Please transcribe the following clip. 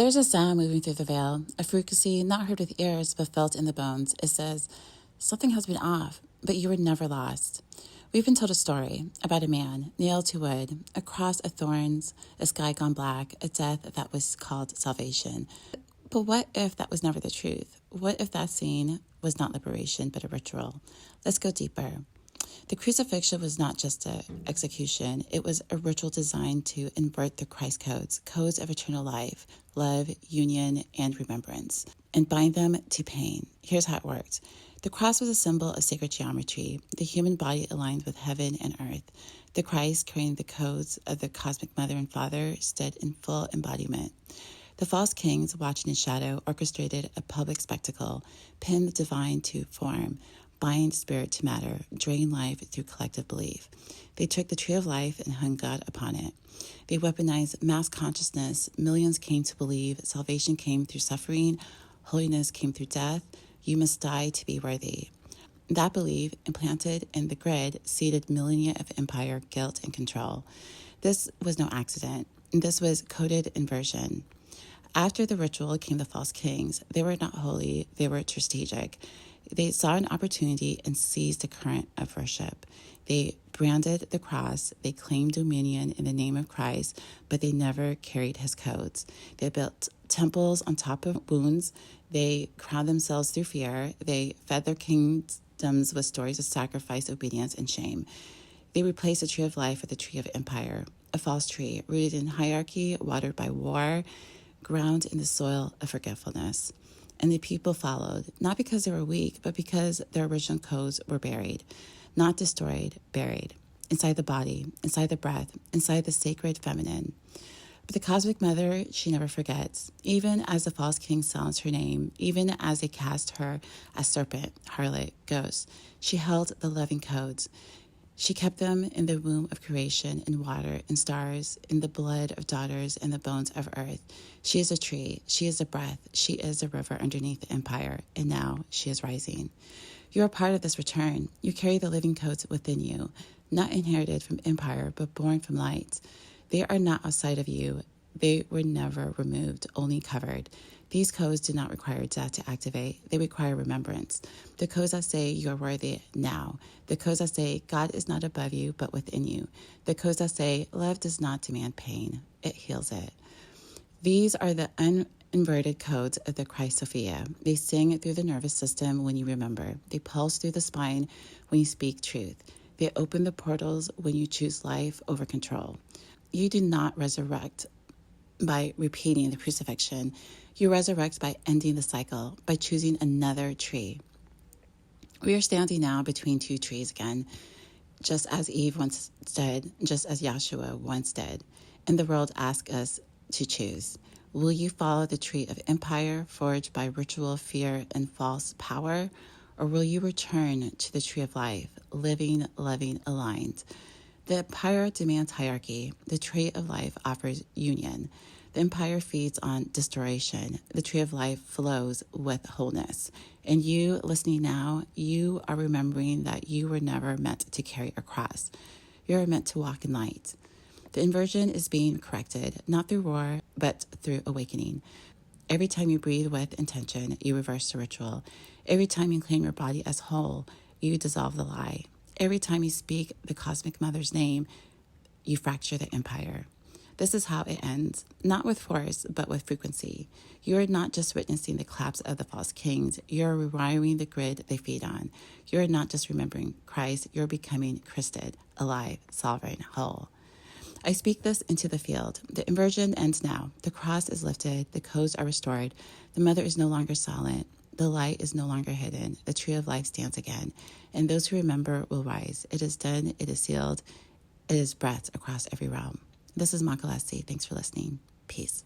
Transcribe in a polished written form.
There's a sound moving through the veil, a frequency not heard with ears but felt in the bones. It says, something has been off, but you were never lost. We've been told a story about a man nailed to wood, a cross of thorns, a sky gone black, a death that was called salvation. But what if that was never the truth? What if that scene was not liberation but a ritual? Let's go deeper. The crucifixion was not just an execution. It was a ritual designed to invert the Christ codes of eternal life, love, union, and remembrance, and bind them to pain. Here's how it worked. The cross was a symbol of sacred geometry, the human body aligned with heaven and earth. The Christ, carrying the codes of the cosmic mother and father, stood in full embodiment. The false kings, watching in shadow, orchestrated a public spectacle, pinned the divine to form, bind spirit to matter, drain life through collective belief. They took the tree of life and hung God upon it. They weaponized mass consciousness. Millions came to believe salvation came through suffering, holiness came through death. You must die to be worthy. That belief, implanted in the grid, seeded millennia of empire, guilt, and control. This was no accident. This was coded inversion. After the ritual came the false kings. They were not holy, they were strategic. They saw an opportunity and seized the current of worship. They branded the cross, they claimed dominion in the name of Christ, but they never carried his codes. They built temples on top of wounds. They crowned themselves through fear. They fed their kingdoms with stories of sacrifice, obedience, and shame. They replaced the tree of life with the tree of empire, a false tree rooted in hierarchy, watered by war, ground in the soil of forgetfulness. And the people followed, not because they were weak, but because their original codes were buried, not destroyed, buried, inside the body, inside the breath, inside the sacred feminine. But the cosmic mother, she never forgets. Even as the false king silenced her name, even as they cast her as serpent, harlot, ghost, she held the loving codes. She kept them in the womb of creation, in water, in stars, in the blood of daughters, and the bones of earth. She is a tree. She is a breath. She is a river underneath the empire. And now she is rising. You are part of this return. You carry the living codes within you, not inherited from empire, but born from light. They are not outside of you. They were never removed, only covered. These codes do not require death to activate. They require remembrance. The codes that say you are worthy now. The codes that say God is not above you, but within you. The codes that say love does not demand pain. It heals it. These are the uninverted codes of the Christ Sophia. They sing through the nervous system when you remember. They pulse through the spine when you speak truth. They open the portals when you choose life over control. You do not resurrect by repeating the crucifixion. You resurrect by ending the cycle, by choosing another tree. We are standing now between two trees again, just as Eve once did, just as Yahshua once did. And the world asks us to choose. Will you follow the tree of empire forged by ritual, fear, and false power? Or will you return to the tree of life, living, loving, aligned? The empire demands hierarchy. The tree of life offers union. The empire feeds on distortion. The tree of life flows with wholeness. And you, listening now, you are remembering that you were never meant to carry a cross. You are meant to walk in light. The inversion is being corrected, not through war, but through awakening. Every time you breathe with intention, you reverse the ritual. Every time you claim your body as whole, you dissolve the lie. Every time you speak the cosmic mother's name, you fracture the empire. This is how it ends, not with force, but with frequency. You are not just witnessing the collapse of the false kings. You are rewiring the grid they feed on. You are not just remembering Christ. You are becoming Christed, alive, sovereign, whole. I speak this into the field. The inversion ends now. The cross is lifted. The codes are restored. The mother is no longer silent. The light is no longer hidden. The tree of life stands again. And those who remember will rise. It is done. It is sealed. It is breath across every realm. This is Makalasi. Thanks for listening. Peace.